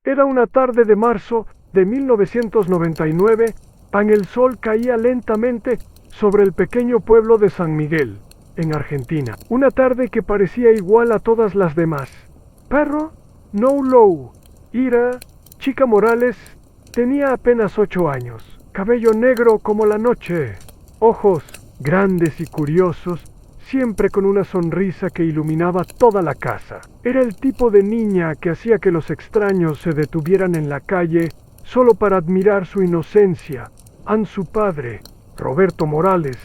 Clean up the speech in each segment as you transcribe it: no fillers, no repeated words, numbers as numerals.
Era una tarde de marzo de 1999, el sol caía lentamente sobre el pequeño pueblo de San Miguel, en Argentina. Una tarde que parecía igual a todas las demás. Perro, No Low, Ira, Chica Morales, tenía apenas 8 años. Cabello negro como la noche, ojos grandes y curiosos, siempre con una sonrisa que iluminaba toda la casa. Era el tipo de niña que hacía que los extraños se detuvieran en la calle solo para admirar su inocencia. Su padre, Roberto Morales,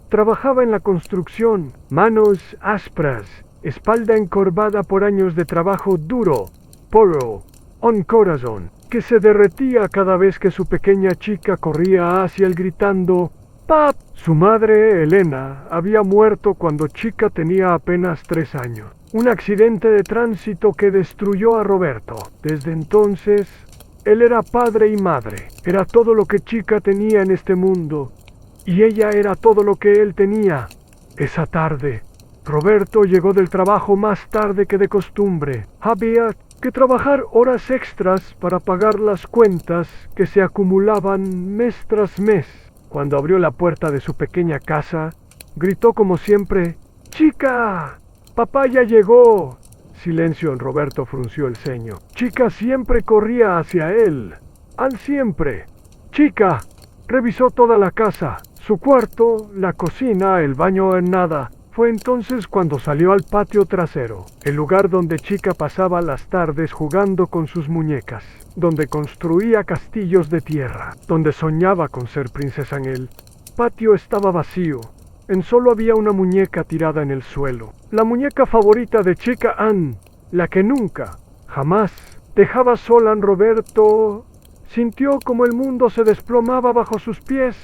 trabajaba en la construcción, manos ásperas, espalda encorvada por años de trabajo duro, poro, un corazón que se derretía cada vez que su pequeña chica corría hacia él gritando ¡Pap! Su madre, Elena, había muerto cuando Chica tenía apenas 3 años. Un accidente de tránsito que destruyó a Roberto. Desde entonces, él era padre y madre. Era todo lo que Chica tenía en este mundo. Y ella era todo lo que él tenía. Esa tarde, Roberto llegó del trabajo más tarde que de costumbre. Había que trabajar horas extras para pagar las cuentas que se acumulaban mes tras mes. Cuando abrió la puerta de su pequeña casa, gritó como siempre, ¡Chica! ¡Papá ya llegó! Silencio. Roberto frunció el ceño. Chica siempre corría hacia él. Siempre. Chica revisó toda la casa, su cuarto, la cocina, el baño, en nada. Fue entonces cuando salió al patio trasero, el lugar donde Chica pasaba las tardes jugando con sus muñecas, donde construía castillos de tierra, donde soñaba con ser princesa en él. El patio estaba vacío, solo había una muñeca tirada en el suelo, la muñeca favorita de Chica, Ann, la que nunca, jamás, dejaba sola a Roberto. Sintió como el mundo se desplomaba bajo sus pies.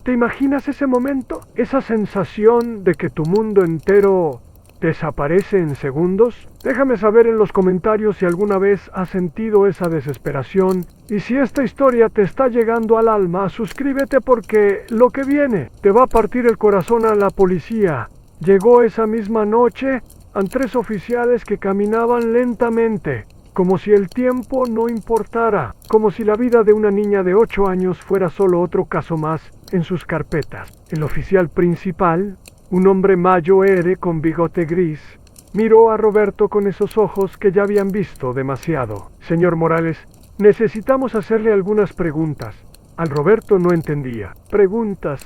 ¿Te imaginas ese momento? Esa sensación de que tu mundo entero desaparece en segundos. Déjame saber en los comentarios si alguna vez has sentido esa desesperación. Y si esta historia te está llegando al alma, suscríbete porque lo que viene te va a partir el corazón. A la policía llegó esa misma noche a 3 oficiales que caminaban lentamente, como si el tiempo no importara, como si la vida de una niña de 8 años fuera solo otro caso más en sus carpetas. El oficial principal, un hombre mayo con bigote gris, miró a Roberto con esos ojos que ya habían visto demasiado. Señor Morales, necesitamos hacerle algunas preguntas. Roberto no entendía. Preguntas.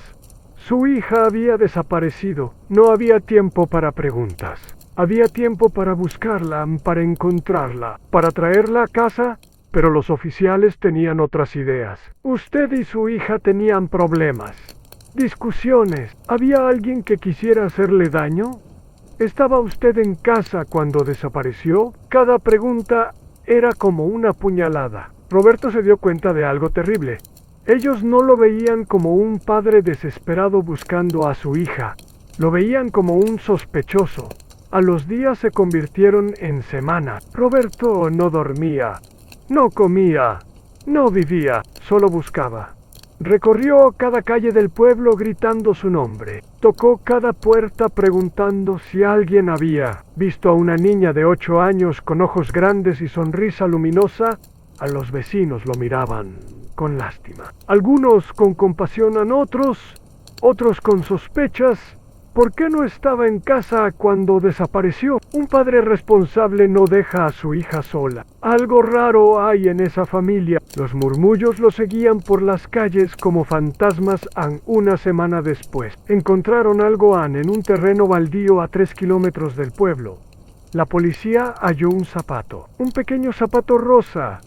Su hija había desaparecido. No había tiempo para preguntas. Había tiempo para buscarla, para encontrarla, para traerla a casa, pero los oficiales tenían otras ideas. Usted y su hija tenían problemas, discusiones. ¿Había alguien que quisiera hacerle daño? ¿Estaba usted en casa cuando desapareció? Cada pregunta era como una puñalada. Roberto se dio cuenta de algo terrible. Ellos no lo veían como un padre desesperado buscando a su hija. Lo veían como un sospechoso. A los días se convirtieron en semanas. Roberto no dormía, no comía, no vivía, solo buscaba. Recorrió cada calle del pueblo gritando su nombre. Tocó cada puerta preguntando si alguien había visto a una niña de 8 años con ojos grandes y sonrisa luminosa. A los vecinos lo miraban con lástima. Algunos con compasión, otros con sospechas. ¿Por qué no estaba en casa cuando desapareció? Un padre responsable no deja a su hija sola. Algo raro hay en esa familia. Los murmullos lo seguían por las calles como fantasmas. Una semana después, encontraron algo en un terreno baldío a 3 kilómetros del pueblo. La policía halló un zapato, un pequeño zapato rosa,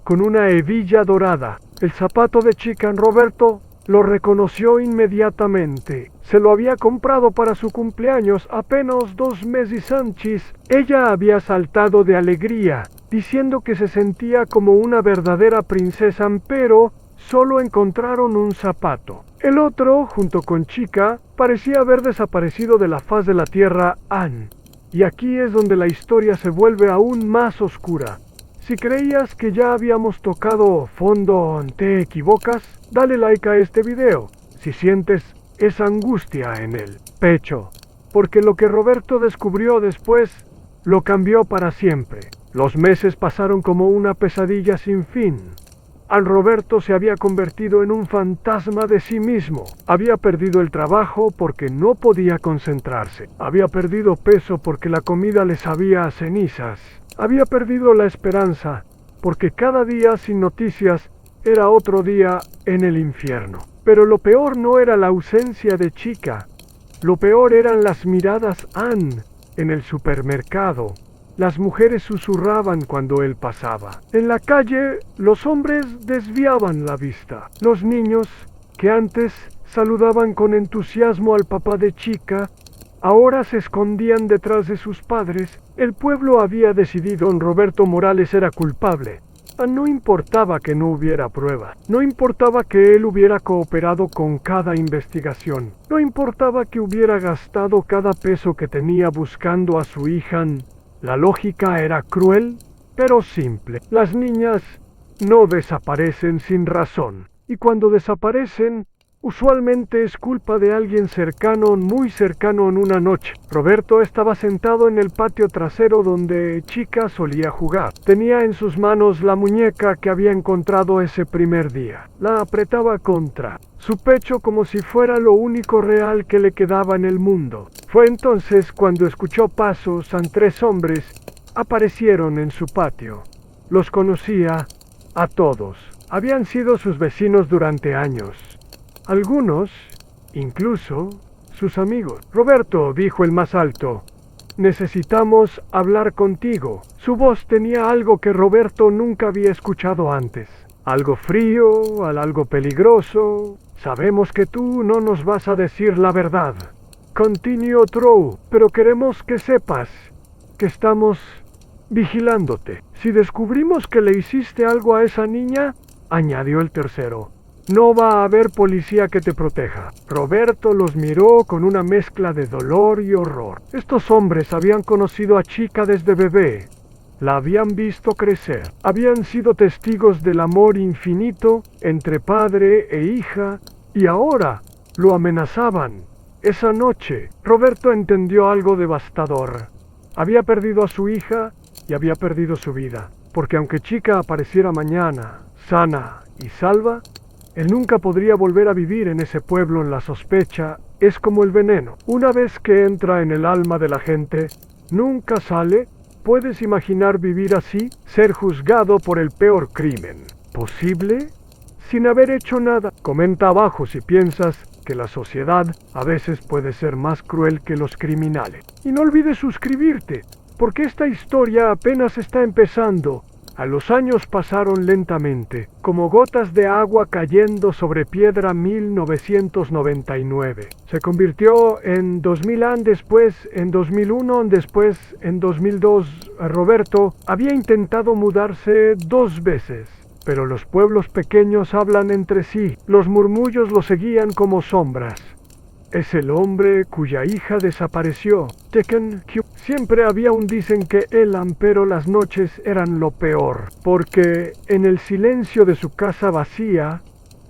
con una hebilla dorada. El zapato de Chica. Roberto lo reconoció inmediatamente. Se lo había comprado para su cumpleaños apenas 2 meses antes. Ella había saltado de alegría, diciendo que se sentía como una verdadera princesa, pero solo encontraron un zapato. El otro, junto con Chica, parecía haber desaparecido de la faz de la tierra. Y aquí es donde la historia se vuelve aún más oscura. Si creías que ya habíamos tocado fondo, te equivocas. Dale like a este video si sientes esa angustia en el pecho, porque lo que Roberto descubrió después lo cambió para siempre. Los meses pasaron como una pesadilla sin fin. Roberto se había convertido en un fantasma de sí mismo. Había perdido el trabajo porque no podía concentrarse. Había perdido peso porque la comida le sabía a cenizas. Había perdido la esperanza porque cada día sin noticias era otro día en el infierno. Pero lo peor no era la ausencia de Chica. Lo peor eran las miradas en el supermercado. Las mujeres susurraban cuando él pasaba. En la calle, los hombres desviaban la vista. Los niños, que antes saludaban con entusiasmo al papá de Chica, ahora se escondían detrás de sus padres. El pueblo había decidido que Roberto Morales era culpable. No importaba que no hubiera prueba. No importaba que él hubiera cooperado con cada investigación. No importaba que hubiera gastado cada peso que tenía buscando a su hija. La lógica era cruel, pero simple. Las niñas no desaparecen sin razón. Y cuando desaparecen, usualmente es culpa de alguien cercano, muy cercano en una noche. Roberto estaba sentado en el patio trasero donde Chica solía jugar. Tenía en sus manos la muñeca que había encontrado ese primer día. La apretaba contra su pecho como si fuera lo único real que le quedaba en el mundo. Fue entonces cuando escuchó pasos. 3 hombres aparecieron en su patio. Los conocía a todos. Habían sido sus vecinos durante años. Algunos, incluso, sus amigos. Roberto, dijo el más alto, necesitamos hablar contigo. Su voz tenía algo que Roberto nunca había escuchado antes. Algo frío, algo peligroso. Sabemos que tú no nos vas a decir la verdad. Continuo true, pero queremos que sepas que estamos vigilándote. Si descubrimos que le hiciste algo a esa niña, añadió el tercero, no va a haber policía que te proteja. Roberto los miró con una mezcla de dolor y horror. Estos hombres habían conocido a Chica desde bebé. La habían visto crecer. Habían sido testigos del amor infinito entre padre e hija y ahora lo amenazaban. Esa noche, Roberto entendió algo devastador. Había perdido a su hija y había perdido su vida. Porque aunque Chica apareciera mañana, sana y salva, él nunca podría volver a vivir en ese pueblo. La sospecha es como el veneno. Una vez que entra en el alma de la gente, nunca sale. ¿Puedes imaginar vivir así? Ser juzgado por el peor crimen posible sin haber hecho nada. Comenta abajo si piensas que la sociedad a veces puede ser más cruel que los criminales. Y no olvides suscribirte, porque esta historia apenas está empezando. Los años pasaron lentamente, como gotas de agua cayendo sobre piedra. 1999. Se convirtió en 2000 años después, en 2001, después en 2002. Roberto había intentado mudarse 2 veces, pero los pueblos pequeños hablan entre sí. Los murmullos lo seguían como sombras. Es el hombre cuya hija desapareció. Siempre había un dicen que Elan, pero las noches eran lo peor, porque en el silencio de su casa vacía,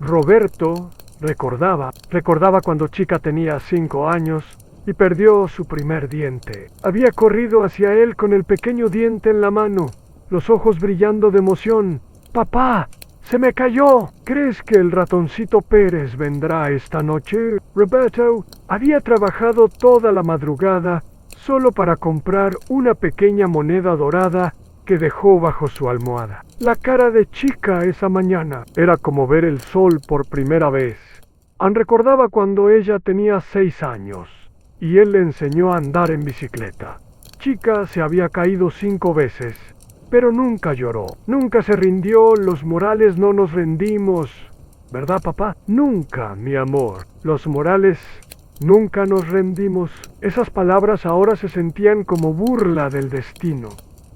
Roberto recordaba cuando Chica tenía 5 años y perdió su primer diente. Había corrido hacia él con el pequeño diente en la mano, los ojos brillando de emoción. ¡Papá! ¡Se me cayó! ¿Crees que el ratoncito Pérez vendrá esta noche? Roberto había trabajado toda la madrugada solo para comprar una pequeña moneda dorada que dejó bajo su almohada. La cara de Chica esa mañana era como ver el sol por primera vez. Recordaba cuando ella tenía 6 años y él le enseñó a andar en bicicleta. Chica se había caído 5 veces. Pero nunca lloró, nunca se rindió. Los Morales no nos rendimos, ¿verdad, papá? Nunca, mi amor. Los Morales nunca nos rendimos. Esas palabras ahora se sentían como burla del destino.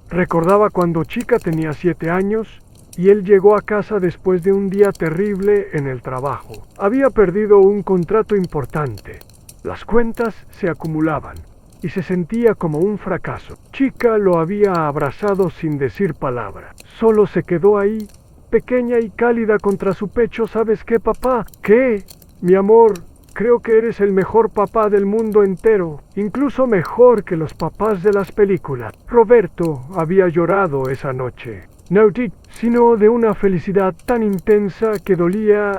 Recordaba cuando Chica tenía 7 años y él llegó a casa después de un día terrible en el trabajo. Había perdido un contrato importante. Las cuentas se acumulaban y se sentía como un fracaso. Chica lo había abrazado sin decir palabra. Solo se quedó ahí, pequeña y cálida contra su pecho. ¿Sabes qué, papá? ¿Qué? Mi amor, creo que eres el mejor papá del mundo entero, incluso mejor que los papás de las películas. Roberto había llorado esa noche. No, Dick, sino de una felicidad tan intensa que dolía.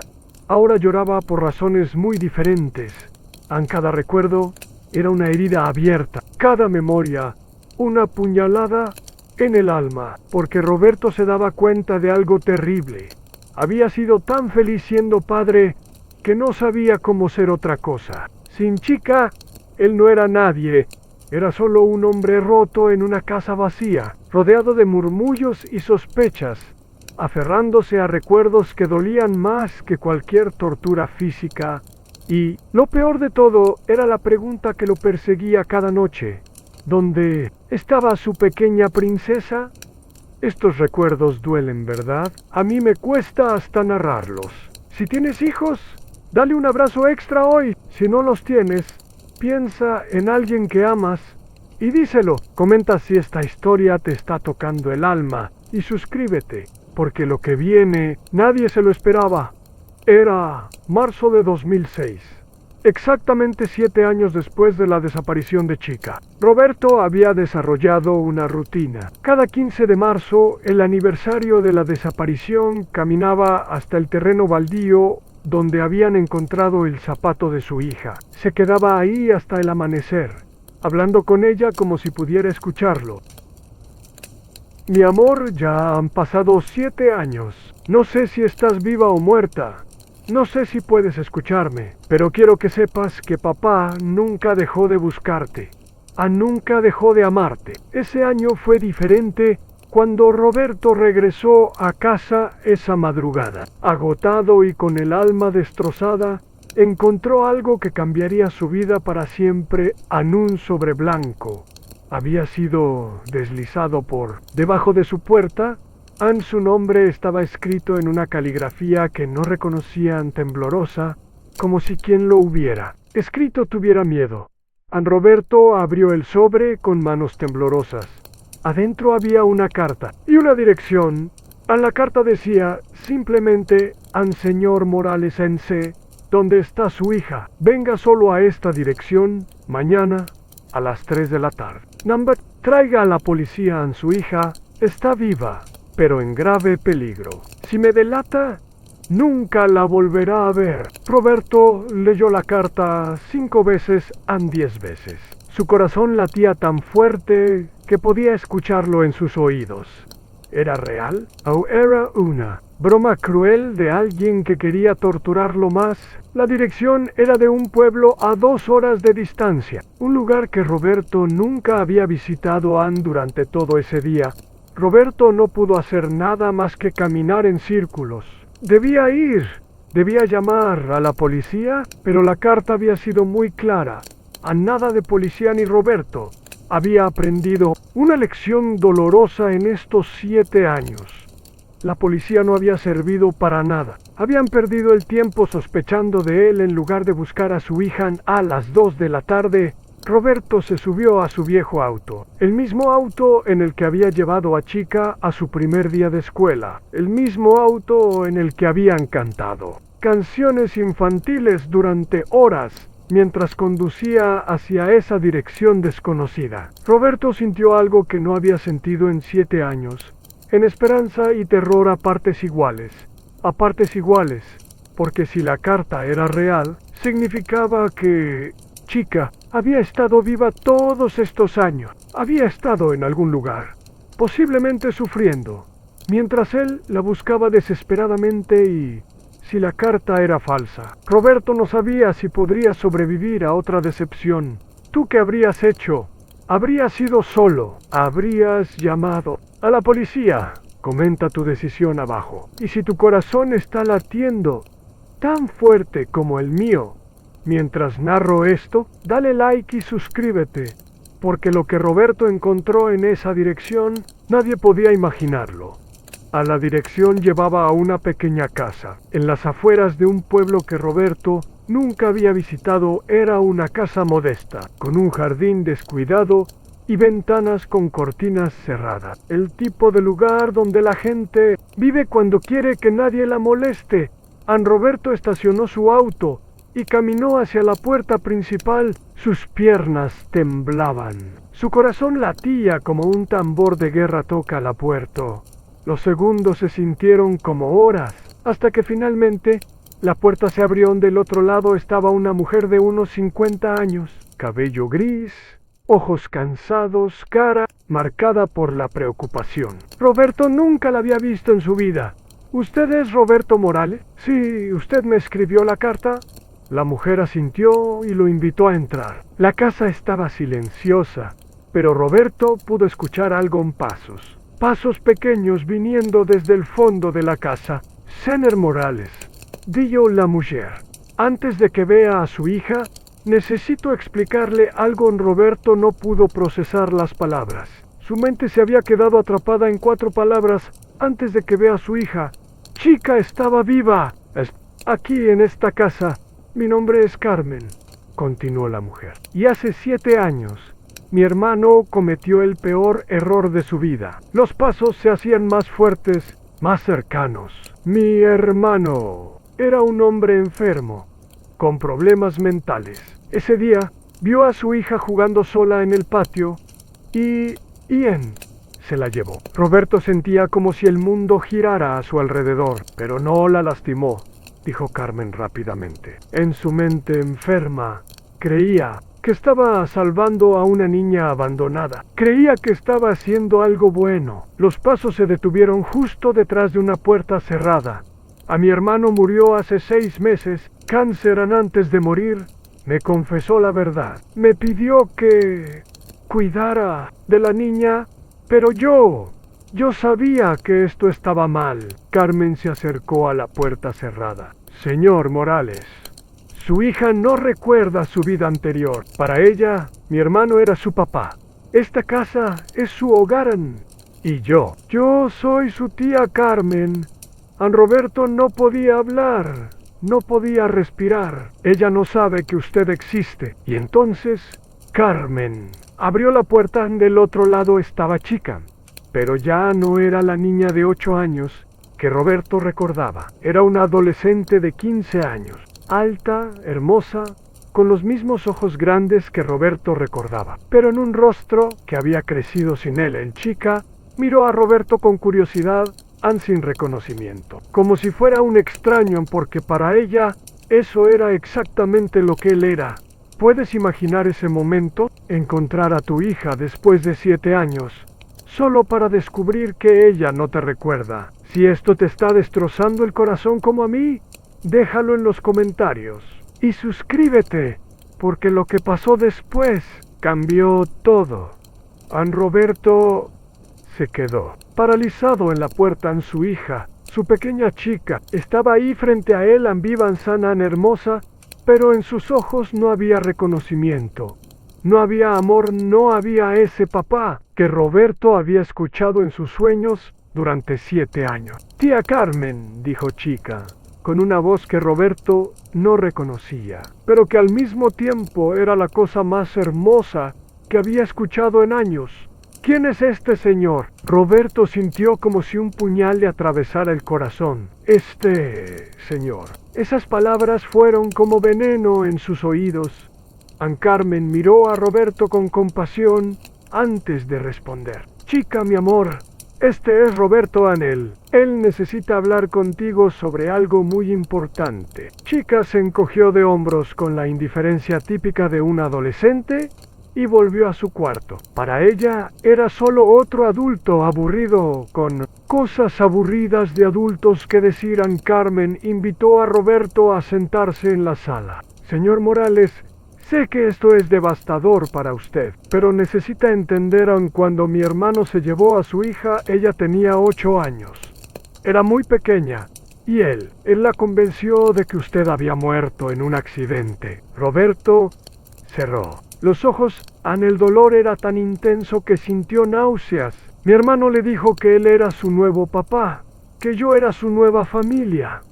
Ahora lloraba por razones muy diferentes. En cada recuerdo era una herida abierta, cada memoria una puñalada en el alma, porque Roberto se daba cuenta de algo terrible. Había sido tan feliz siendo padre que no sabía cómo ser otra cosa. Sin chica, él no era nadie, era solo un hombre roto en una casa vacía, rodeado de murmullos y sospechas, aferrándose a recuerdos que dolían más que cualquier tortura física. Y lo peor de todo era la pregunta que lo perseguía cada noche. ¿Dónde estaba su pequeña princesa? Estos recuerdos duelen, ¿verdad? A mí me cuesta hasta narrarlos. Si tienes hijos, dale un abrazo extra hoy. Si no los tienes, piensa en alguien que amas y díselo. Comenta si esta historia te está tocando el alma y suscríbete, porque lo que viene nadie se lo esperaba. Era marzo de 2006. Exactamente 7 años después de la desaparición de Chica, Roberto había desarrollado una rutina. Cada 15 de marzo, el aniversario de la desaparición, caminaba hasta el terreno baldío donde habían encontrado el zapato de su hija. Se quedaba ahí hasta el amanecer, hablando con ella como si pudiera escucharlo. Mi amor, ya han pasado 7 años. No sé si estás viva o muerta. No sé si puedes escucharme, pero quiero que sepas que papá nunca dejó de buscarte. Nunca dejó de amarte. Ese año fue diferente cuando Roberto regresó a casa esa madrugada. Agotado y con el alma destrozada, encontró algo que cambiaría su vida para siempre en un sobre blanco. Había sido deslizado por debajo de su puerta. Su nombre estaba escrito en una caligrafía que no reconocían, temblorosa, como si quien lo hubiera escrito tuviera miedo. Roberto abrió el sobre con manos temblorosas. Adentro había una carta y una dirección. La carta decía simplemente: Señor Morales en C, ¿dónde está su hija? Venga solo a esta dirección mañana a las 3 de la tarde. Traiga a la policía a su hija. Está viva, pero en grave peligro. Si me delata, nunca la volverá a ver. Roberto leyó la carta 5 veces 10 veces. Su corazón latía tan fuerte que podía escucharlo en sus oídos. ¿Era real? ¿O era una broma cruel de alguien que quería torturarlo más? La dirección era de un pueblo a 2 horas de distancia, un lugar que Roberto nunca había visitado durante todo ese día. Roberto no pudo hacer nada más que caminar en círculos. Debía ir, debía llamar a la policía, pero la carta había sido muy clara. Nada de policía ni Roberto. Había aprendido una lección dolorosa en estos 7 años. La policía no había servido para nada. Habían perdido el tiempo sospechando de él en lugar de buscar a su hija. A las 2 de la tarde, Roberto se subió a su viejo auto, el mismo auto en el que había llevado a Chica a su primer día de escuela, el mismo auto en el que habían cantado canciones infantiles durante horas mientras conducía hacia esa dirección desconocida. Roberto sintió algo que no había sentido en 7 años, en esperanza y terror a partes iguales, porque si la carta era real, significaba que Chica había estado viva todos estos años. Había estado en algún lugar, posiblemente sufriendo, mientras él la buscaba desesperadamente. Y si la carta era falsa, Roberto no sabía si podría sobrevivir a otra decepción. ¿Tú qué habrías hecho? ¿Habrías ido solo? ¿Habrías llamado a la policía? Comenta tu decisión abajo. Y si tu corazón está latiendo tan fuerte como el mío mientras narro esto, dale like y suscríbete, porque lo que Roberto encontró en esa dirección, nadie podía imaginarlo. La dirección llevaba a una pequeña casa, en las afueras de un pueblo que Roberto nunca había visitado. Era una casa modesta, con un jardín descuidado y ventanas con cortinas cerradas. El tipo de lugar donde la gente vive cuando quiere que nadie la moleste. Roberto estacionó su auto y caminó hacia la puerta principal. Sus piernas temblaban. Su corazón latía como un tambor de guerra toca la puerta. Los segundos se sintieron como horas, hasta que finalmente la puerta se abrió. Del otro lado estaba una mujer de unos 50 años, cabello gris, ojos cansados, cara marcada por la preocupación. Roberto nunca la había visto en su vida. ¿Usted es Roberto Morales? Sí, ¿usted me escribió la carta? La mujer asintió y lo invitó a entrar. La casa estaba silenciosa, pero Roberto pudo escuchar algo en pasos. Pasos pequeños viniendo desde el fondo de la casa. Señor Morales, dijo la mujer, antes de que vea a su hija, necesito explicarle algo. Roberto no pudo procesar las palabras. Su mente se había quedado atrapada en 4 palabras antes de que vea a su hija. Chica estaba viva. Aquí en esta casa. Mi nombre es Carmen, continuó la mujer. Y hace 7 años, mi hermano cometió el peor error de su vida. Los pasos se hacían más fuertes, más cercanos. Mi hermano era un hombre enfermo, con problemas mentales. Ese día, vio a su hija jugando sola en el patio y Ian se la llevó. Roberto sentía como si el mundo girara a su alrededor, pero no la lastimó, dijo Carmen rápidamente. En su mente enferma, creía que estaba salvando a una niña abandonada. Creía que estaba haciendo algo bueno. Los pasos se detuvieron justo detrás de una puerta cerrada. A mi hermano murió hace 6 meses, cáncer. Antes de morir, me confesó la verdad. Me pidió que cuidara de la niña, pero yo sabía que esto estaba mal. Carmen se acercó a la puerta cerrada. Señor Morales, su hija no recuerda su vida anterior. Para ella, mi hermano era su papá. Esta casa es su hogar. Y yo soy su tía Carmen. Roberto no podía hablar, no podía respirar. Ella no sabe que usted existe. Y entonces, Carmen abrió la puerta. Del otro lado estaba Chica, pero ya no era la niña de 8 años que Roberto recordaba. Era una adolescente de 15 años, alta, hermosa, con los mismos ojos grandes que Roberto recordaba, pero en un rostro que había crecido sin él. El Chica miró a Roberto con curiosidad, sin reconocimiento, como si fuera un extraño, porque para ella eso era exactamente lo que él era. ¿Puedes imaginar ese momento? Encontrar a tu hija después de 7 años, solo para descubrir que ella no te recuerda. Si esto te está destrozando el corazón como a mí, déjalo en los comentarios. Y suscríbete, porque lo que pasó después cambió todo. Roberto se quedó paralizado en la puerta. Su hija, su pequeña Chica, estaba ahí frente a él, viva, sana, hermosa, pero en sus ojos no había reconocimiento. No había amor, no había ese papá que Roberto había escuchado en sus sueños durante 7 años. Tía Carmen, dijo Chica, con una voz que Roberto no reconocía, pero que al mismo tiempo era la cosa más hermosa que había escuchado en años. ¿Quién es este señor? Roberto sintió como si un puñal le atravesara el corazón. Este señor. Esas palabras fueron como veneno en sus oídos. Carmen miró a Roberto con compasión antes de responder. Chica, mi amor, este es Roberto Anel. Él necesita hablar contigo sobre algo muy importante. Chica se encogió de hombros con la indiferencia típica de un adolescente y volvió a su cuarto. Para ella era solo otro adulto aburrido con cosas aburridas de adultos que decir. Carmen invitó a Roberto a sentarse en la sala. Señor Morales, sé que esto es devastador para usted, pero necesita entender. Cuando mi hermano se llevó a su hija, ella tenía 8 años. Era muy pequeña. Y él la convenció de que usted había muerto en un accidente. Roberto cerró los ojos. El dolor era tan intenso que sintió náuseas. Mi hermano le dijo que él era su nuevo papá, que yo era su nueva familia.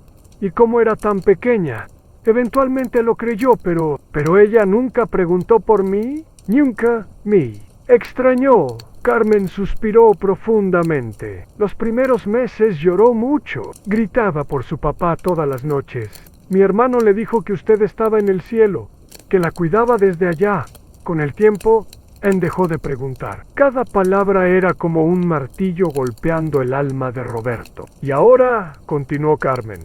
Y como era tan pequeña, eventualmente lo creyó, pero ella nunca preguntó por mí, nunca me extrañó. Carmen suspiró profundamente. Los primeros meses lloró mucho, gritaba por su papá todas las noches. Mi hermano le dijo que usted estaba en el cielo, que la cuidaba desde allá. Con el tiempo, él dejó de preguntar. Cada palabra era como un martillo golpeando el alma de Roberto. Y ahora, continuó Carmen,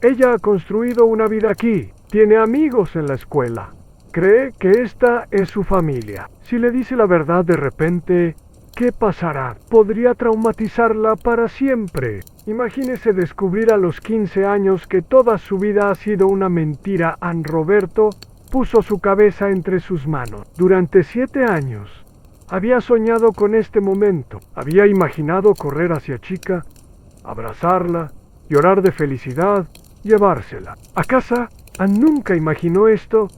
ella ha construido una vida aquí, tiene amigos en la escuela. Cree que esta es su familia. Si le dice la verdad de repente, ¿qué pasará? Podría traumatizarla para siempre. Imagínese descubrir a los 15 años que toda su vida ha sido una mentira. Roberto puso su cabeza entre sus manos. Durante 7 años había soñado con este momento. Había imaginado correr hacia Chica, abrazarla, llorar de felicidad, llevársela a casa. Nunca imaginó esto.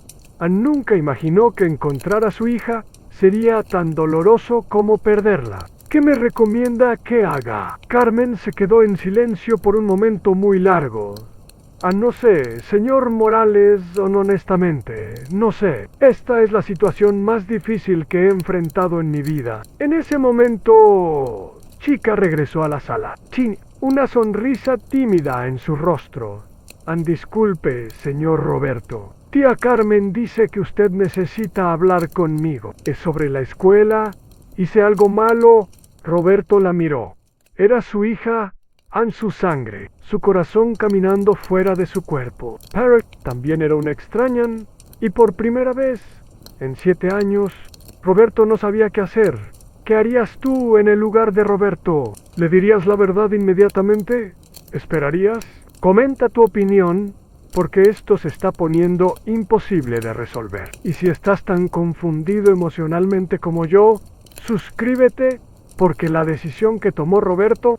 Nunca imaginó que encontrar a su hija sería tan doloroso como perderla. ¿Qué me recomienda que haga? Carmen se quedó en silencio por un momento muy largo. No sé, señor Morales, honestamente, no sé. Esta es la situación más difícil que he enfrentado en mi vida. En ese momento, Chica regresó a la sala. Una sonrisa tímida en su rostro. Disculpe, señor Roberto. Tía Carmen dice que usted necesita hablar conmigo. ¿Es sobre la escuela? ¿Hice algo malo? Roberto la miró. Era su hija, su sangre, su corazón caminando fuera de su cuerpo. Parrot también era una extraña, y por primera vez, en 7 años, Roberto no sabía qué hacer. ¿Qué harías tú en el lugar de Roberto? ¿Le dirías la verdad inmediatamente? ¿Esperarías? Comenta tu opinión, porque esto se está poniendo imposible de resolver. Y si estás tan confundido emocionalmente como yo, suscríbete, porque la decisión que tomó Roberto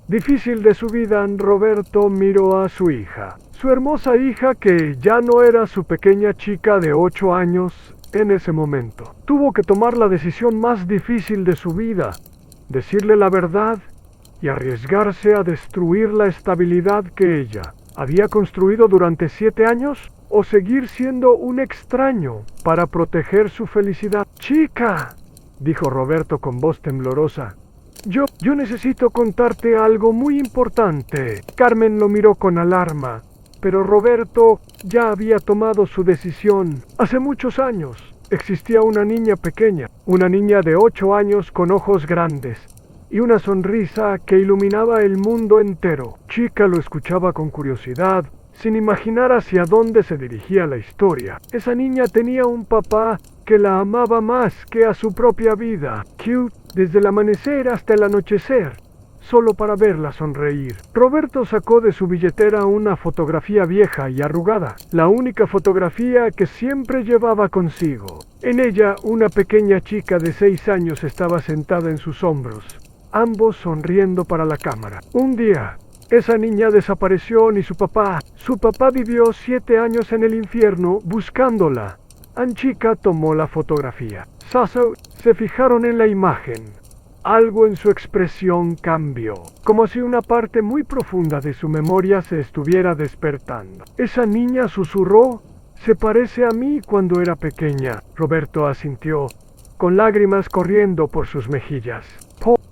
difícil de su vida. Roberto miró a su hija, su hermosa hija que ya no era su pequeña chica de 8 años en ese momento. Tuvo que tomar la decisión más difícil de su vida, decirle la verdad y arriesgarse a destruir la estabilidad que ella había construido durante 7 años, o seguir siendo un extraño para proteger su felicidad. Chica, dijo Roberto con voz temblorosa, yo necesito contarte algo muy importante. Carmen lo miró con alarma, pero Roberto ya había tomado su decisión. Hace muchos años existía una niña pequeña, una niña de 8 años con ojos grandes y una sonrisa que iluminaba el mundo entero. Chica lo escuchaba con curiosidad, sin imaginar hacia dónde se dirigía la historia. Esa niña tenía un papá que la amaba más que a su propia vida. Cute desde el amanecer hasta el anochecer, solo para verla sonreír. Roberto sacó de su billetera una fotografía vieja y arrugada, la única fotografía que siempre llevaba consigo. En ella, una pequeña chica de 6 años estaba sentada en sus hombros, ambos sonriendo para la cámara. Un día, esa niña desapareció y su papá vivió 7 años en el infierno buscándola. Chica tomó la fotografía. Se fijaron en la imagen. Algo en su expresión cambió, como si una parte muy profunda de su memoria se estuviera despertando. Esa niña susurró, «Se parece a mí cuando era pequeña». Roberto asintió, con lágrimas corriendo por sus mejillas.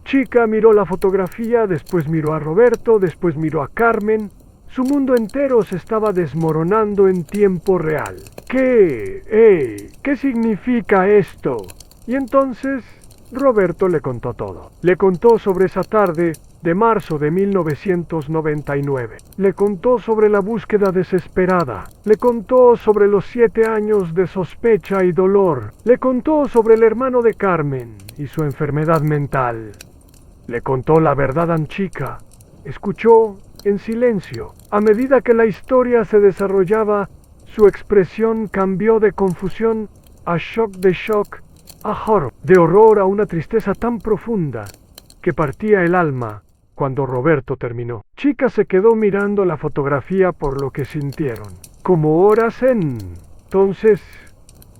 Chica miró la fotografía, después miró a Roberto, después miró a Carmen. Su mundo entero se estaba desmoronando en tiempo real. ¿Qué significa esto? Y entonces Roberto le contó todo. Le contó sobre esa tarde de marzo de 1999. Le contó sobre la búsqueda desesperada. Le contó sobre los 7 años de sospecha y dolor. Le contó sobre el hermano de Carmen y su enfermedad mental. Le contó la verdad a Chica. Escuchó en silencio. A medida que la historia se desarrollaba, su expresión cambió de confusión a shock, a horror, de horror a una tristeza tan profunda que partía el alma cuando Roberto terminó. Chica se quedó mirando la fotografía por lo que sintieron. Como horas entonces,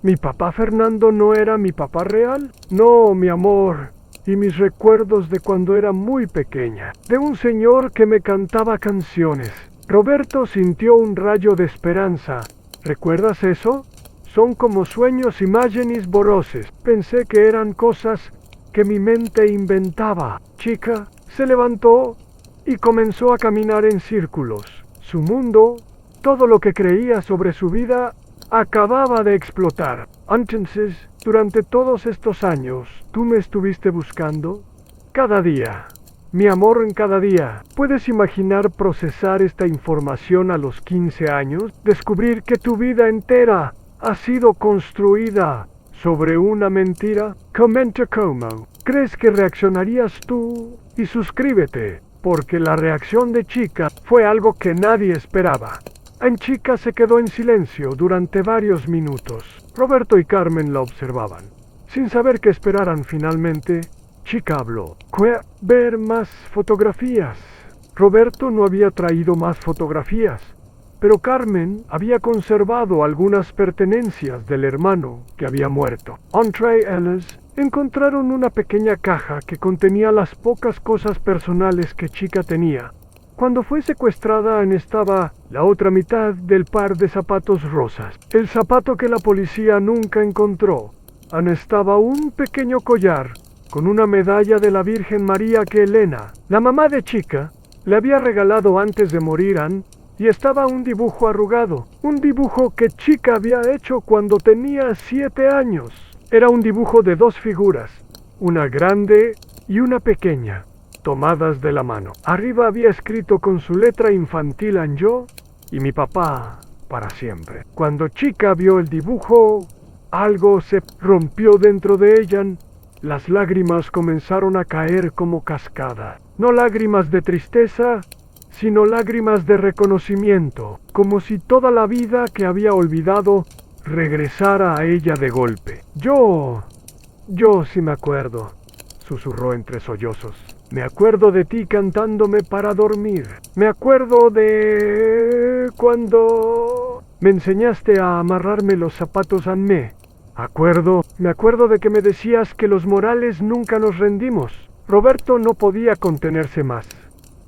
¿mi papá Fernando no era mi papá real? No, mi amor. Y mis recuerdos de cuando era muy pequeña, de un señor que me cantaba canciones. Roberto sintió un rayo de esperanza. ¿Recuerdas eso? Son como sueños, imágenes borroses. Pensé que eran cosas que mi mente inventaba. Chica se levantó y comenzó a caminar en círculos. Su mundo, todo lo que creía sobre su vida, acababa de explotar. Entonces, durante todos estos años, ¿tú me estuviste buscando? Cada día. Mi amor en cada día. ¿Puedes imaginar procesar esta información a los 15 años? Descubrir que tu vida entera ha sido construida sobre una mentira. Comenta cómo. ¿Crees que reaccionarías tú? Y suscríbete, porque la reacción de Chica fue algo que nadie esperaba. En Chica se quedó en silencio durante varios minutos. Roberto y Carmen la observaban. Sin saber qué esperaran finalmente, Chica habló. Ver más fotografías. Roberto no había traído más fotografías, pero Carmen había conservado algunas pertenencias del hermano que había muerto. Andre y Ellis encontraron una pequeña caja que contenía las pocas cosas personales que Chica tenía. Cuando fue secuestrada, estaba la otra mitad del par de zapatos rosas. El zapato que la policía nunca encontró. Estaba un pequeño collar con una medalla de la Virgen María que Elena, la mamá de Chica, le había regalado antes de morir y estaba un dibujo arrugado, un dibujo que Chica había hecho cuando tenía 7 años. Era un dibujo de 2 figuras, una grande y una pequeña, tomadas de la mano. Arriba había escrito con su letra infantil yo y mi papá para siempre. Cuando Chica vio el dibujo, algo se rompió dentro de ella. Las lágrimas comenzaron a caer como cascada. No lágrimas de tristeza, sino lágrimas de reconocimiento, como si toda la vida que había olvidado regresara a ella de golpe. Yo sí me acuerdo, susurró entre sollozos. Me acuerdo de ti cantándome para dormir. Me acuerdo de cuando me enseñaste a amarrarme los zapatos a mí. Me acuerdo de que me decías que los Morales nunca nos rendimos. Roberto no podía contenerse más.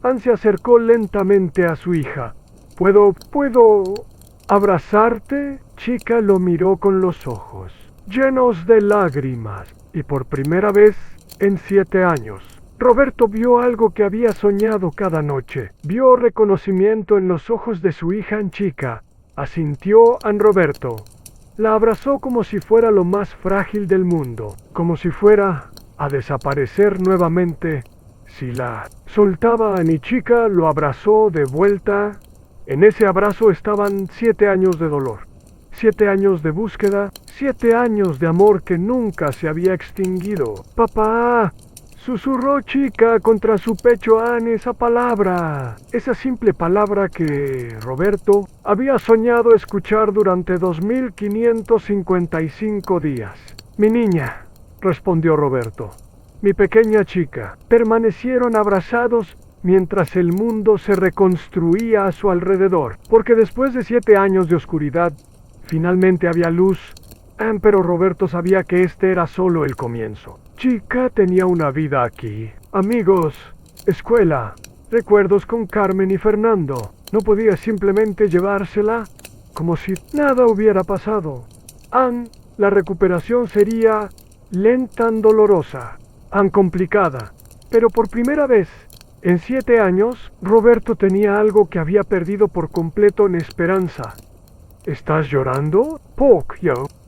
Ann se acercó lentamente a su hija. ¿Puedo abrazarte? Chica lo miró con los ojos, llenos de lágrimas, y por primera vez en 7 años. Roberto vio algo que había soñado cada noche. Vio reconocimiento en los ojos de su hija Chica. Asintió a Roberto. La abrazó como si fuera lo más frágil del mundo, como si fuera a desaparecer nuevamente si la soltaba. Y Chica lo abrazó de vuelta. En ese abrazo estaban 7 años de dolor, 7 años de búsqueda, 7 años de amor que nunca se había extinguido. ¡Papá!, susurró Chica contra su pecho esa palabra, esa simple palabra que Roberto había soñado escuchar durante 2555 días. Mi niña, respondió Roberto, mi pequeña Chica. Permanecieron abrazados mientras el mundo se reconstruía a su alrededor, porque después de 7 años de oscuridad, finalmente había luz. Pero Roberto sabía que este era solo el comienzo. Chica tenía una vida aquí. Amigos, escuela, recuerdos con Carmen y Fernando. No podía simplemente llevársela como si nada hubiera pasado. La recuperación sería lenta y dolorosa, complicada. Pero por primera vez en 7 años, Roberto tenía algo que había perdido por completo en esperanza. ¿Estás llorando? Poco.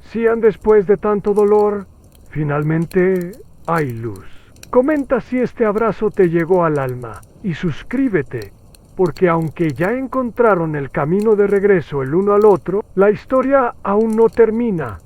Si después de tanto dolor, finalmente hay luz. Comenta si este abrazo te llegó al alma y suscríbete, porque aunque ya encontraron el camino de regreso el uno al otro, la historia aún no termina.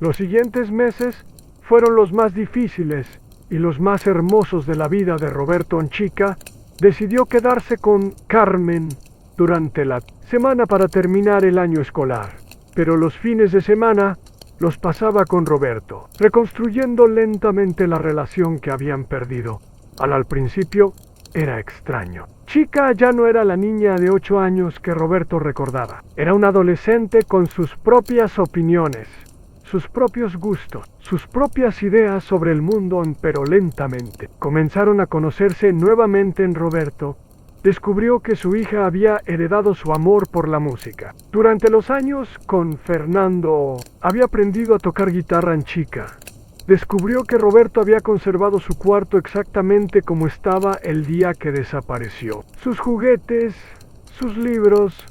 Los siguientes meses fueron los más difíciles y los más hermosos de la vida de Roberto Chica. Decidió quedarse con Carmen durante la semana para terminar el año escolar, pero los fines de semana los pasaba con Roberto, reconstruyendo lentamente la relación que habían perdido. Al principio era extraño. Chica ya no era la niña de 8 años que Roberto recordaba. Era una adolescente con sus propias opiniones, sus propios gustos, sus propias ideas sobre el mundo, pero lentamente comenzaron a conocerse nuevamente en Roberto. Descubrió que su hija había heredado su amor por la música. Durante los años con Fernando, había aprendido a tocar guitarra en Chica. Descubrió que Roberto había conservado su cuarto exactamente como estaba el día que desapareció. Sus juguetes, sus libros,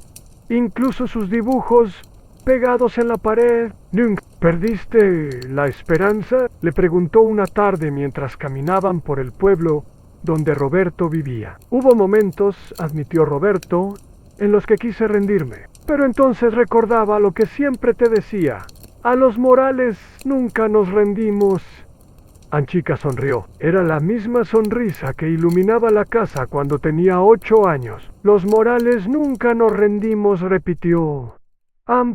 incluso sus dibujos pegados en la pared. ¿Nunca perdiste la esperanza?, le preguntó una tarde mientras caminaban por el pueblo donde Roberto vivía. Hubo momentos, admitió Roberto, en los que quise rendirme, pero entonces recordaba lo que siempre te decía: a los Morales nunca nos rendimos. Anchika sonrió. Era la misma sonrisa que iluminaba la casa cuando tenía 8 años. Los Morales nunca nos rendimos, repitió.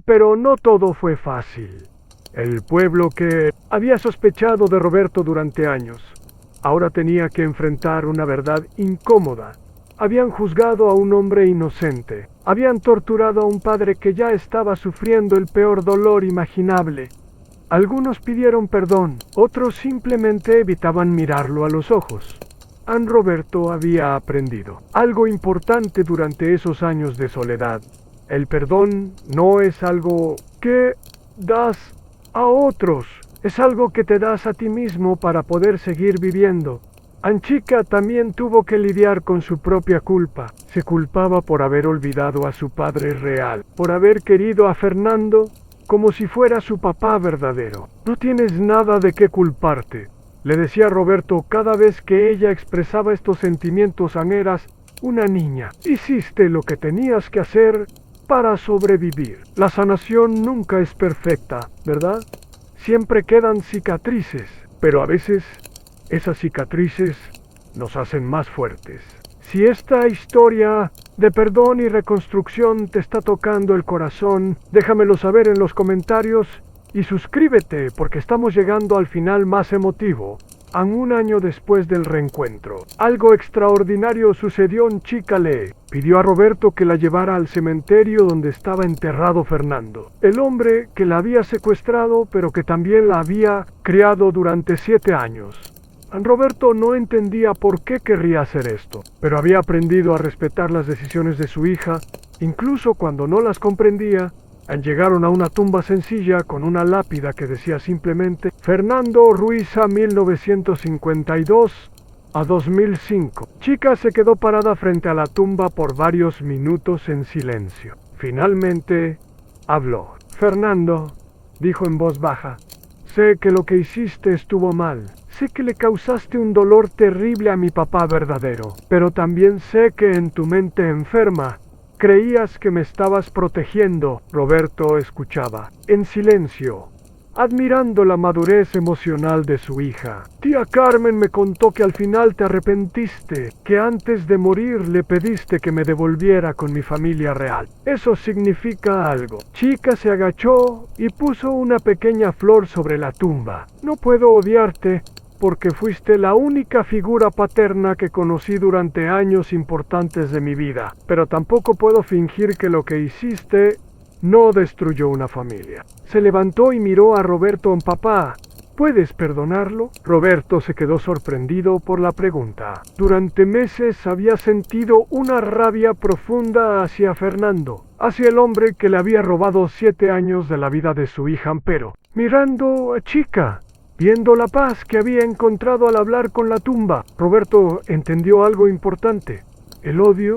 Pero no todo fue fácil. El pueblo, que había sospechado de Roberto durante años, ahora tenía que enfrentar una verdad incómoda. Habían juzgado a un hombre inocente. Habían torturado a un padre que ya estaba sufriendo el peor dolor imaginable. Algunos pidieron perdón, otros simplemente evitaban mirarlo a los ojos. Roberto había aprendido algo importante durante esos años de soledad. El perdón no es algo que das a otros, es algo que te das a ti mismo para poder seguir viviendo. Anchika también tuvo que lidiar con su propia culpa. Se culpaba por haber olvidado a su padre real, por haber querido a Fernando como si fuera su papá verdadero. No tienes nada de qué culparte, le decía Roberto cada vez que ella expresaba estos sentimientos. Eras una niña. Hiciste lo que tenías que hacer para sobrevivir. La sanación nunca es perfecta, ¿verdad? Siempre quedan cicatrices, pero a veces esas cicatrices nos hacen más fuertes. Si esta historia de perdón y reconstrucción te está tocando el corazón, déjamelo saber en los comentarios y suscríbete, porque estamos llegando al final más emotivo, a un año después del reencuentro. Algo extraordinario sucedió en Chicale. Pidió a Roberto que la llevara al cementerio donde estaba enterrado Fernando, el hombre que la había secuestrado pero que también la había criado durante 7 años. Roberto no entendía por qué querría hacer esto, pero había aprendido a respetar las decisiones de su hija, incluso cuando no las comprendía. Llegaron a una tumba sencilla con una lápida que decía simplemente: Fernando Ruiza, 1952 a 2005. Chica se quedó parada frente a la tumba por varios minutos en silencio. Finalmente habló. Fernando, dijo en voz baja, sé que lo que hiciste estuvo mal. Sé que le causaste un dolor terrible a mi papá verdadero, pero también sé que en tu mente enferma creías que me estabas protegiendo. Roberto escuchaba, en silencio, admirando la madurez emocional de su hija. Tía Carmen me contó que al final te arrepentiste, que antes de morir le pediste que me devolviera con mi familia real. Eso significa algo. Chica se agachó y puso una pequeña flor sobre la tumba. No puedo odiarte, porque fuiste la única figura paterna que conocí durante años importantes de mi vida, pero tampoco puedo fingir que lo que hiciste no destruyó una familia. Se levantó y miró a Roberto. Papá, ¿puedes perdonarlo? Roberto se quedó sorprendido por la pregunta. Durante meses había sentido una rabia profunda hacia Fernando, hacia el hombre que le había robado 7 años de la vida de su hija, pero mirando a Chica, viendo la paz que había encontrado al hablar con la tumba, Roberto entendió algo importante. El odio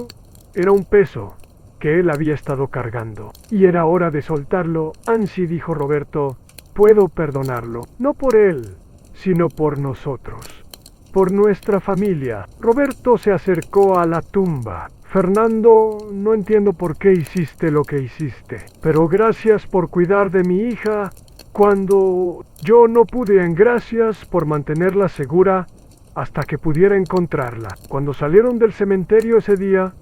era un peso que él había estado cargando, y era hora de soltarlo. Ansi, dijo Roberto, puedo perdonarlo, no por él, sino por nosotros, por nuestra familia. Roberto se acercó a la tumba. Fernando, no entiendo por qué hiciste lo que hiciste, pero gracias por cuidar de mi hija cuando yo no pude. Gracias por mantenerla segura hasta que pudiera encontrarla. Cuando salieron del cementerio ese día,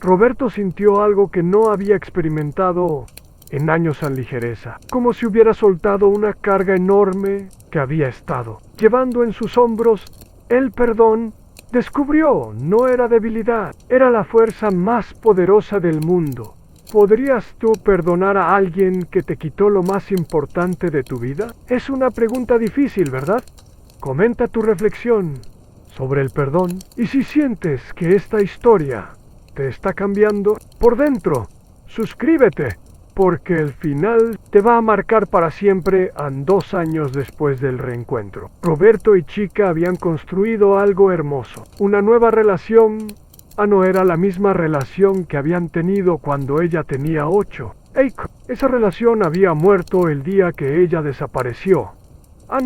Roberto sintió algo que no había experimentado en años tan ligereza, como si hubiera soltado una carga enorme que había estado llevando en sus hombros. El perdón, descubrió, no era debilidad, era la fuerza más poderosa del mundo. ¿Podrías tú perdonar a alguien que te quitó lo más importante de tu vida? Es una pregunta difícil, ¿verdad? Comenta tu reflexión sobre el perdón, y si sientes que esta historia te está cambiando por dentro, suscríbete, porque el final te va a marcar para siempre. 2 años después del reencuentro, Roberto y Chica habían construido algo hermoso, una nueva relación No era la misma relación que habían tenido cuando ella tenía 8. Esa relación había muerto el día que ella desapareció.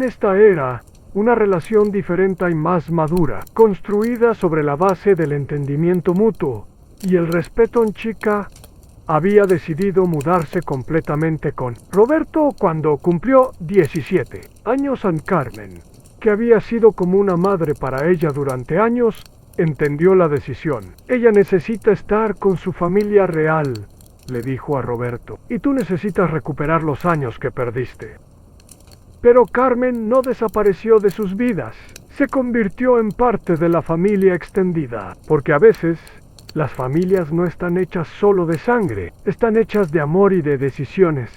Esta era una relación diferente y más madura, construida sobre la base del entendimiento mutuo y el respeto en chica. Había decidido mudarse completamente con Roberto cuando cumplió 17 años. Carmen, que había sido como una madre para ella durante años, entendió la decisión. Ella necesita estar con su familia real, le dijo a Roberto, y tú necesitas recuperar los años que perdiste. Pero Carmen no desapareció de sus vidas, se convirtió en parte de la familia extendida, porque a veces las familias no están hechas solo de sangre, están hechas de amor y de decisiones.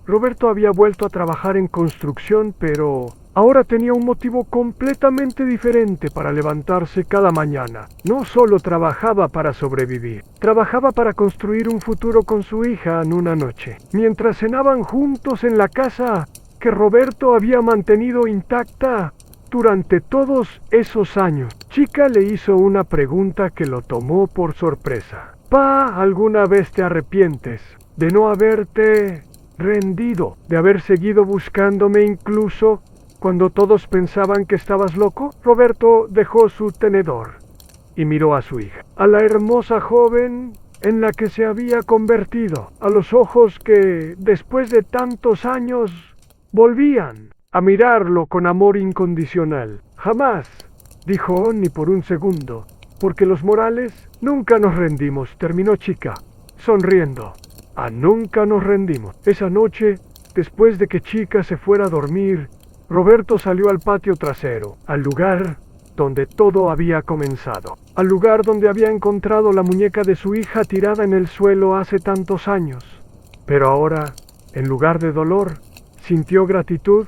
Roberto había vuelto a trabajar en construcción, pero ahora tenía un motivo completamente diferente para levantarse cada mañana. No solo trabajaba para sobrevivir, trabajaba para construir un futuro con su hija en una noche. Mientras cenaban juntos en la casa que Roberto había mantenido intacta durante todos esos años, Chica le hizo una pregunta que lo tomó por sorpresa. Pa, ¿alguna vez te arrepientes de no haberte rendido, de haber seguido buscándome incluso cuando todos pensaban que estabas loco? Roberto dejó su tenedor y miró a su hija, a la hermosa joven en la que se había convertido, a los ojos que, después de tantos años, volvían a mirarlo con amor incondicional. Jamás, dijo ni por un segundo, porque los Morales nunca nos rendimos, terminó Chica, sonriendo. Nunca nos rendimos. Esa noche, después de que Chica se fuera a dormir, Roberto salió al patio trasero, al lugar donde todo había comenzado, al lugar donde había encontrado la muñeca de su hija tirada en el suelo hace tantos años. Pero ahora, en lugar de dolor, sintió gratitud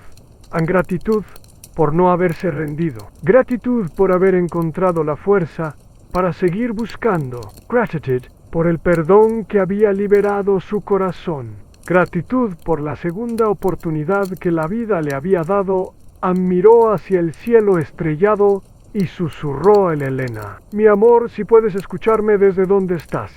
por no haberse rendido, gratitud por haber encontrado la fuerza para seguir buscando, gratitud por el perdón que había liberado su corazón, gratitud por la segunda oportunidad que la vida le había dado. Miró hacia el cielo estrellado y susurró en Elena: mi amor, si puedes escucharme desde donde estás.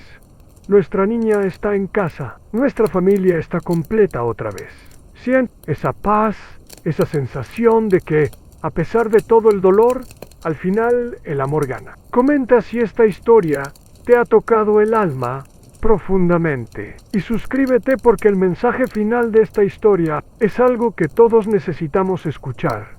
Nuestra niña está en casa, nuestra familia está completa otra vez. Siente esa paz, esa sensación de que, a pesar de todo el dolor, al final el amor gana. Comenta si esta historia te ha tocado el alma profundamente. Y suscríbete porque el mensaje final de esta historia es algo que todos necesitamos escuchar.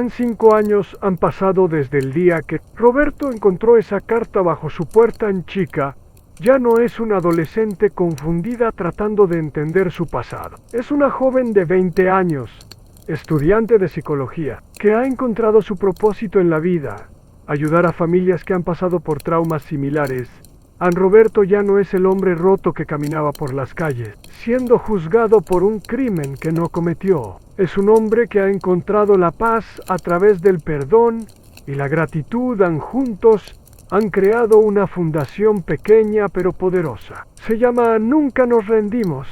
5 años han pasado desde el día que Roberto encontró esa carta bajo su puerta en Chica. Ya no es una adolescente confundida tratando de entender su pasado. Es una joven de 20 años, estudiante de psicología, que ha encontrado su propósito en la vida: ayudar a familias que han pasado por traumas similares. Roberto ya no es el hombre roto que caminaba por las calles, siendo juzgado por un crimen que no cometió. Es un hombre que ha encontrado la paz a través del perdón y la gratitud. Juntos han creado una fundación pequeña pero poderosa. Se llama Nunca nos rendimos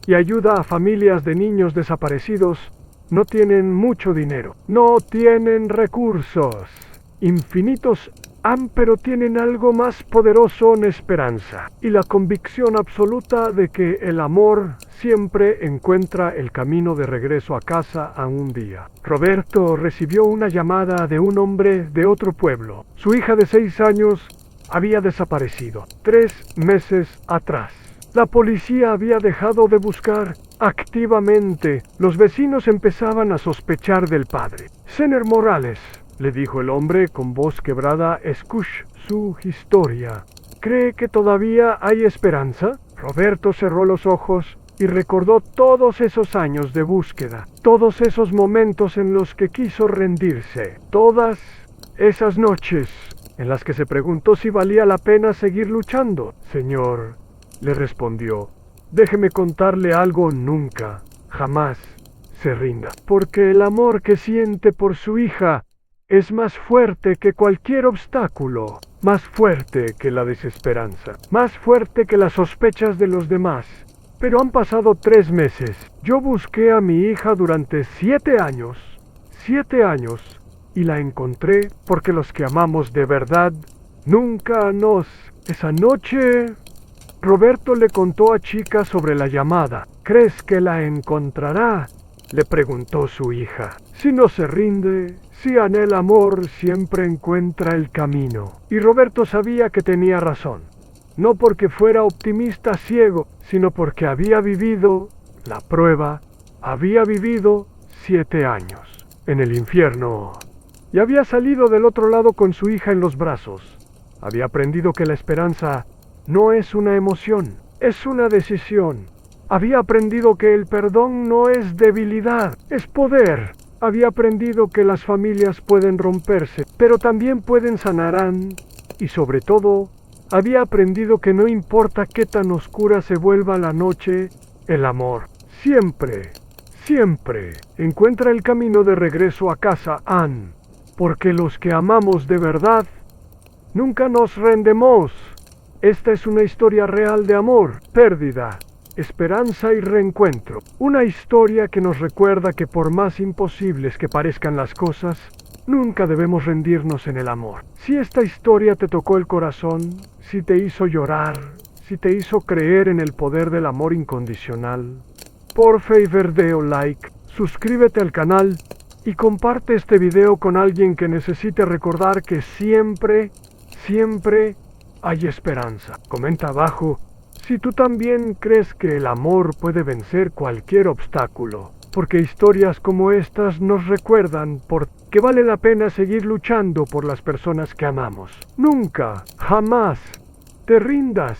y ayuda a familias de niños desaparecidos. No tienen mucho dinero, no tienen recursos infinitos, pero tienen algo más poderoso en esperanza y la convicción absoluta de que el amor siempre encuentra el camino de regreso a casa un día. Roberto recibió una llamada de un hombre de otro pueblo. Su hija de 6 años había desaparecido 3 meses atrás. La policía había dejado de buscar activamente. Los vecinos empezaban a sospechar del padre. Señor Morales, le dijo el hombre con voz quebrada, escuche su historia. ¿Cree que todavía hay esperanza? Roberto cerró los ojos y recordó todos esos años de búsqueda, todos esos momentos en los que quiso rendirse, todas esas noches en las que se preguntó si valía la pena seguir luchando. Señor, le respondió, déjeme contarle algo: nunca, jamás se rinda, porque el amor que siente por su hija es más fuerte que cualquier obstáculo, más fuerte que la desesperanza, más fuerte que las sospechas de los demás. Pero han pasado 3 meses. Yo busqué a mi hija durante 7 años, y la encontré porque los que amamos de verdad Nunca nos. Esa noche, Roberto le contó a Chica sobre la llamada. ¿Crees que la encontrará?, le preguntó su hija. Si no se rinde, si anhela amor, siempre encuentra el camino. Y Roberto sabía que tenía razón. No porque fuera optimista ciego, sino porque había vivido la prueba. Había vivido 7 años en el infierno. Y había salido del otro lado con su hija en los brazos. Había aprendido que la esperanza no es una emoción, es una decisión. Había aprendido que el perdón no es debilidad, es poder. Había aprendido que las familias pueden romperse, pero también pueden sanarán. Y sobre todo, había aprendido que no importa qué tan oscura se vuelva la noche, el amor siempre, siempre encuentra el camino de regreso a casa, Anne. Porque los que amamos de verdad, nunca nos rendemos. Esta es una historia real de amor, pérdida, esperanza y reencuentro. Una historia que nos recuerda que por más imposibles que parezcan las cosas, nunca debemos rendirnos en el amor. Si esta historia te tocó el corazón, si te hizo llorar, si te hizo creer en el poder del amor incondicional, por favor dale like, suscríbete al canal y comparte este video con alguien que necesite recordar que siempre, siempre hay esperanza. Comenta abajo si tú también crees que el amor puede vencer cualquier obstáculo, porque historias como estas nos recuerdan que vale la pena seguir luchando por las personas que amamos. Nunca, jamás te rindas.